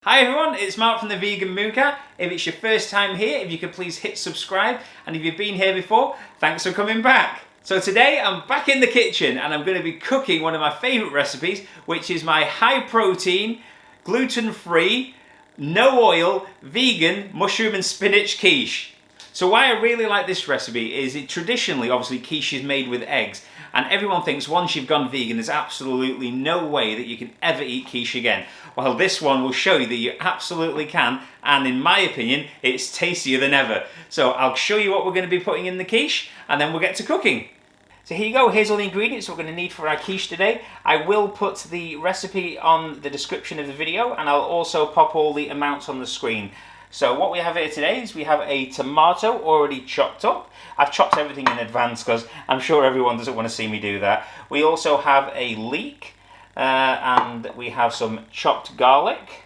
Hi everyone, it's Mark from the Vegan Mooncat. If it's your first time here, if you could please hit subscribe, and if you've been here before, thanks for coming back. So today I'm back in the kitchen and I'm going to be cooking one of my favourite recipes, which is my high protein, gluten-free, no oil, vegan mushroom and spinach quiche. So why I really like this recipe is traditionally, obviously, quiche is made with eggs. And everyone thinks once you've gone vegan, there's absolutely no way that you can ever eat quiche again. Well, this one will show you that you absolutely can, and in my opinion, it's tastier than ever. So I'll show you what we're going to be putting in the quiche, and then we'll get to cooking. So here you go, here's all the ingredients we're going to need for our quiche today. I will put the recipe on the description of the video, and I'll also pop all the amounts on the screen. So what we have here today is we have a tomato already chopped up. I've chopped everything in advance because I'm sure everyone doesn't want to see me do that. We also have a leek and we have some chopped garlic.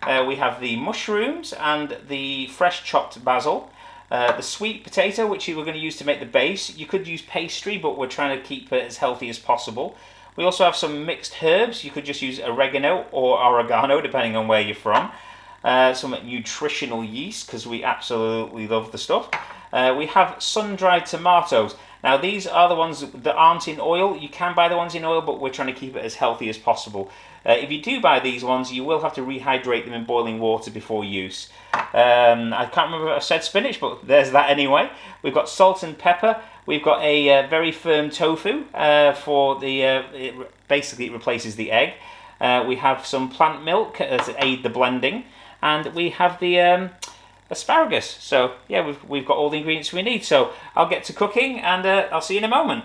We have the mushrooms and the fresh chopped basil. The sweet potato, which we're going to use to make the base. You could use pastry, but we're trying to keep it as healthy as possible. We also have some mixed herbs. You could just use oregano or oregano, depending on where you're from. Some nutritional yeast, because we absolutely love the stuff. We have sun-dried tomatoes. Now these are the ones that aren't in oil. You can buy the ones in oil, but we're trying to keep it as healthy as possible. If you do buy these ones, you will have to rehydrate them in boiling water before use. I can't remember if I said spinach, but there's that anyway. We've got salt and pepper. We've got a very firm tofu for the. Basically, it replaces the egg. We have some plant milk to aid the blending. And we have the asparagus. So yeah, we've got all the ingredients we need. So I'll get to cooking and I'll see you in a moment.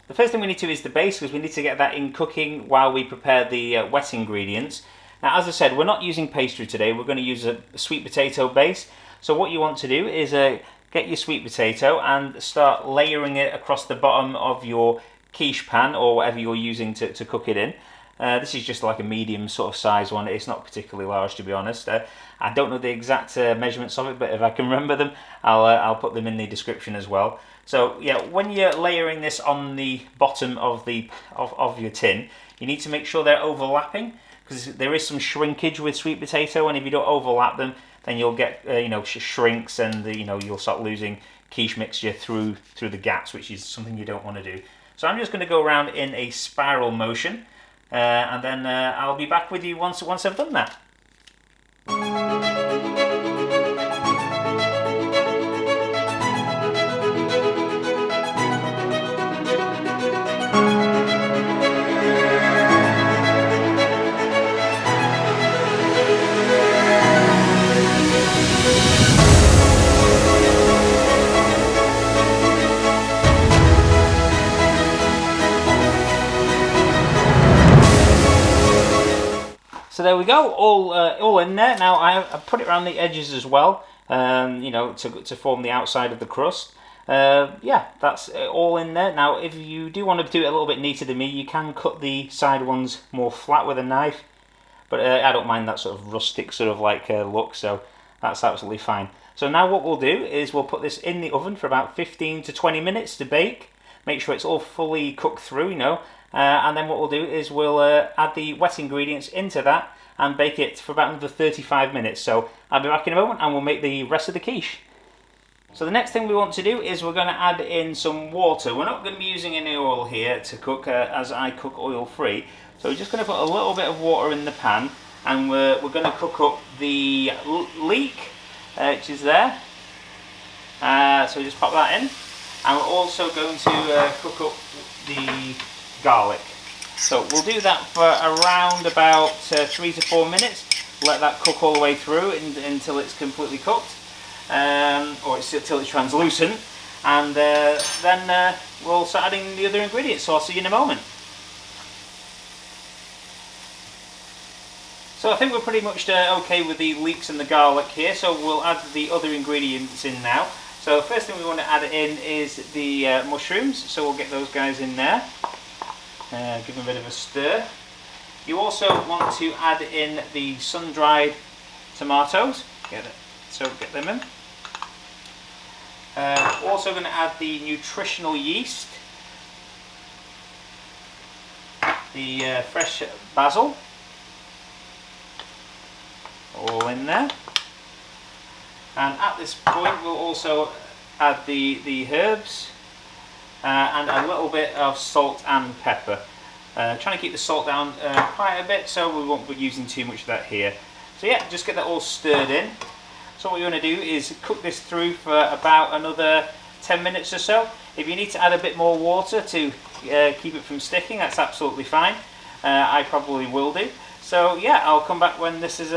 The first thing we need to do is the base, because we need to get that in cooking while we prepare the wet ingredients. Now, as I said, we're not using pastry today. We're going to use a sweet potato base. So what you want to do is get your sweet potato and start layering it across the bottom of your quiche pan or whatever you're using to cook it in. This is just like a medium sort of size one. It's not particularly large, to be honest. I don't know the exact measurements of it, but if I can remember them, I'll put them in the description as well. So yeah, when you're layering this on the bottom of your tin, you need to make sure they're overlapping, because there is some shrinkage with sweet potato, and if you don't overlap them, then you'll get shrinks, and you'll start losing quiche mixture through the gaps, which is something you don't want to do. So I'm just going to go around in a spiral motion. And then I'll be back with you once I've done that. So there we go, all in there. Now I put it around the edges as well, to form the outside of the crust. Yeah, that's all in there. Now, if you do want to do it a little bit neater than me, you can cut the side ones more flat with a knife. But I don't mind that sort of rustic sort of like look, so that's absolutely fine. So now what we'll do is we'll put this in the oven for about 15 to 20 minutes to bake. Make sure it's all fully cooked through, and then what we'll do is we'll add the wet ingredients into that and bake it for about another 35 minutes. So I'll be back in a moment and we'll make the rest of the quiche. So the next thing we want to do is we're going to add in some water. We're not going to be using any oil here to cook, as I cook oil free. So we're just going to put a little bit of water in the pan, and we're going to cook up the leek, which is there. So we just pop that in. And we're also going to cook up the garlic. So we'll do that for around about 3 to 4 minutes. Let that cook all the way through until it's completely cooked, or until it's translucent. And then we'll start adding the other ingredients. So I'll see you in a moment. So I think we're pretty much okay with the leeks and the garlic here. So we'll add the other ingredients in now. So the first thing we want to add in is the mushrooms, so we'll get those guys in there. Give them a bit of a stir. You also want to add in the sun-dried tomatoes. Get them in. Also going to add the nutritional yeast, the fresh basil, all in there. And at this point we'll also add the herbs and a little bit of salt and pepper. Trying to keep the salt down quite a bit so we won't be using too much of that here. So yeah, just get that all stirred in. So what you want to do is cook this through for about another 10 minutes or so. If you need to add a bit more water to keep it from sticking, that's absolutely fine. I probably will do. So yeah, I'll come back when this is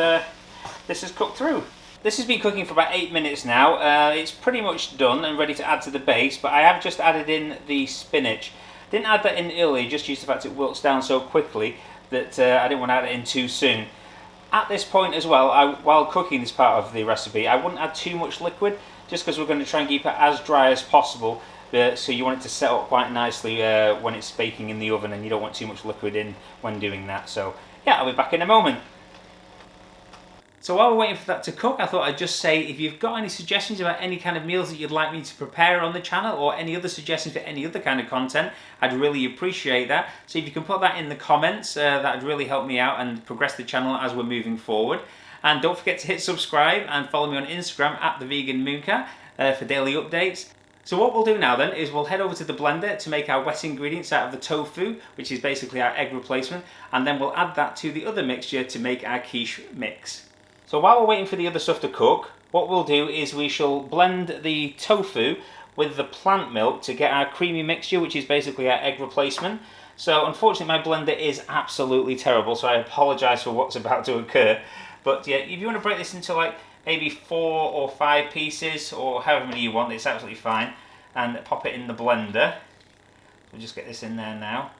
cooked through. This has been cooking for about 8 minutes now. It's pretty much done and ready to add to the base, but I have just added in the spinach. Didn't add that in early, just due to the fact it wilts down so quickly that I didn't want to add it in too soon. At this point as well, while cooking this part of the recipe, I wouldn't add too much liquid, just because we're going to try and keep it as dry as possible. So you want it to set up quite nicely when it's baking in the oven, and you don't want too much liquid in when doing that. So yeah, I'll be back in a moment. So while we're waiting for that to cook, I thought I'd just say if you've got any suggestions about any kind of meals that you'd like me to prepare on the channel, or any other suggestions for any other kind of content, I'd really appreciate that. So if you can put that in the comments, that'd really help me out and progress the channel as we're moving forward. And don't forget to hit subscribe and follow me on Instagram at @VeganMooncat for daily updates. So what we'll do now then is we'll head over to the blender to make our wet ingredients out of the tofu, which is basically our egg replacement, and then we'll add that to the other mixture to make our quiche mix. So while we're waiting for the other stuff to cook, what we'll do is we shall blend the tofu with the plant milk to get our creamy mixture, which is basically our egg replacement. So unfortunately my blender is absolutely terrible, so I apologise for what's about to occur. But yeah, if you want to break this into like maybe 4 or 5 pieces, or however many you want, it's absolutely fine, and pop it in the blender. We'll just get this in there now.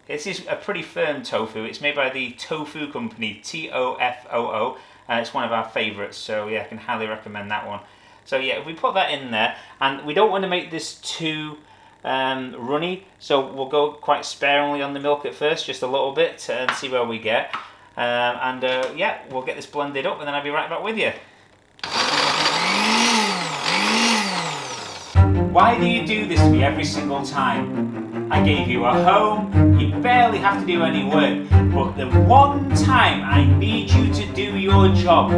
This is a pretty firm tofu. It's made by the Tofu company, T-O-F-O-O. It's one of our favourites, so yeah, I can highly recommend that one. So yeah, if we put that in there, and we don't want to make this too runny, so we'll go quite sparingly on the milk at first, just a little bit, and see where we get. Yeah, we'll get this blended up, and then I'll be right back with you. Why do you do this to me every single time? I gave you a home, you barely have to do any work, but the one time I need you to do your job,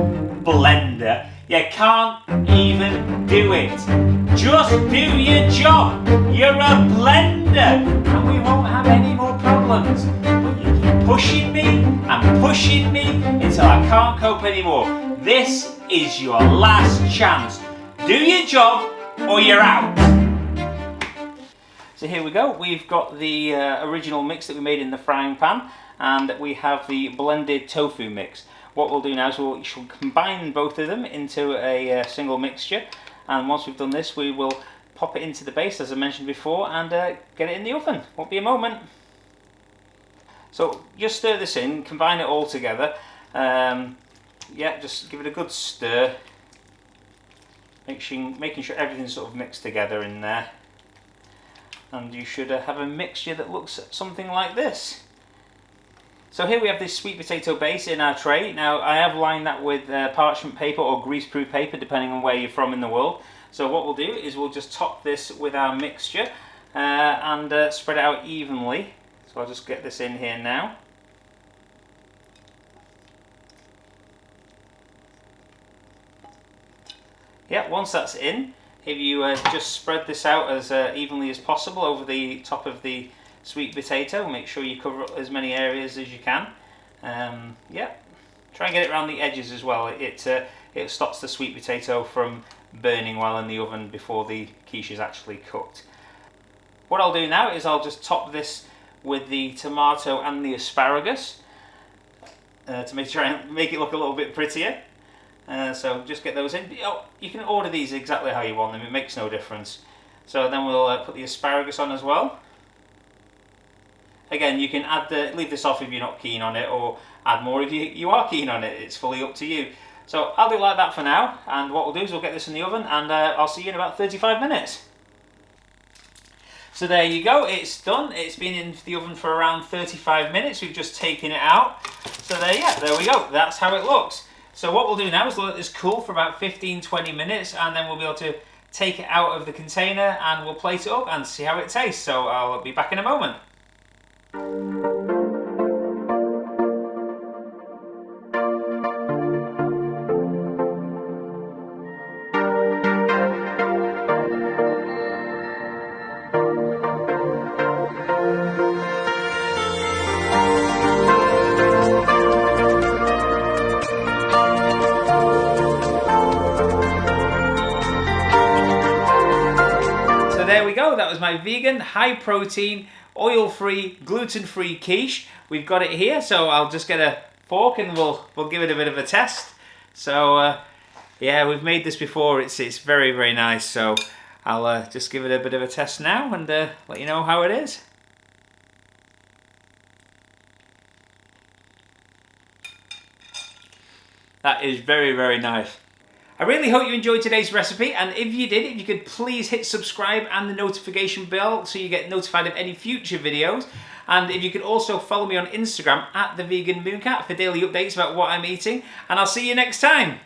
blender, you can't even do it. Just do your job. You're a blender, and we won't have any more problems. But you keep pushing me and pushing me until I can't cope anymore. This is your last chance. Do your job or you're out. So here we go, we've got the original mix that we made in the frying pan, and we have the blended tofu mix. What we'll do now is we'll combine both of them into a single mixture, and once we've done this we will pop it into the base as I mentioned before and get it in the oven. Won't be a moment. So just stir this in, combine it all together. Yeah, just give it a good stir, making sure everything's sort of mixed together in there. And you should have a mixture that looks something like this. So here we have this sweet potato base in our tray. Now I have lined that with parchment paper or greaseproof paper, depending on where you're from in the world. So what we'll do is we'll just top this with our mixture and spread it out evenly. So I'll just get this in here now. Yeah, once that's in, if you just spread this out as evenly as possible over the top of the sweet potato, make sure you cover up as many areas as you can. Yeah, try and get it around the edges as well. It stops the sweet potato from burning while in the oven before the quiche is actually cooked. What I'll do now is I'll just top this with the tomato and the asparagus to try and make it look a little bit prettier. So just get those in. You can order these exactly how you want them, it makes no difference. So then we'll put the asparagus on as well. Again, you can leave this off if you're not keen on it, or add more if you are keen on it. It's fully up to you. So I'll do it like that for now, and what we'll do is we'll get this in the oven, and I'll see you in about 35 minutes. So there you go, it's done. It's been in the oven for around 35 minutes. We've just taken it out. So there we go. That's how it looks. So what we'll do now is let this cool for about 15-20 minutes, and then we'll be able to take it out of the container and we'll plate it up and see how it tastes. So I'll be back in a moment. go. That was my vegan, high protein, oil-free, gluten-free quiche. We've got it here, so I'll just get a fork and we'll give it a bit of a test. So yeah, we've made this before. It's very, very nice. So I'll just give it a bit of a test now and let you know how it is. That is very, very nice. I really hope you enjoyed today's recipe, and if you did, if you could please hit subscribe and the notification bell so you get notified of any future videos. And if you could also follow me on Instagram @theveganmooncat for daily updates about what I'm eating, and I'll see you next time.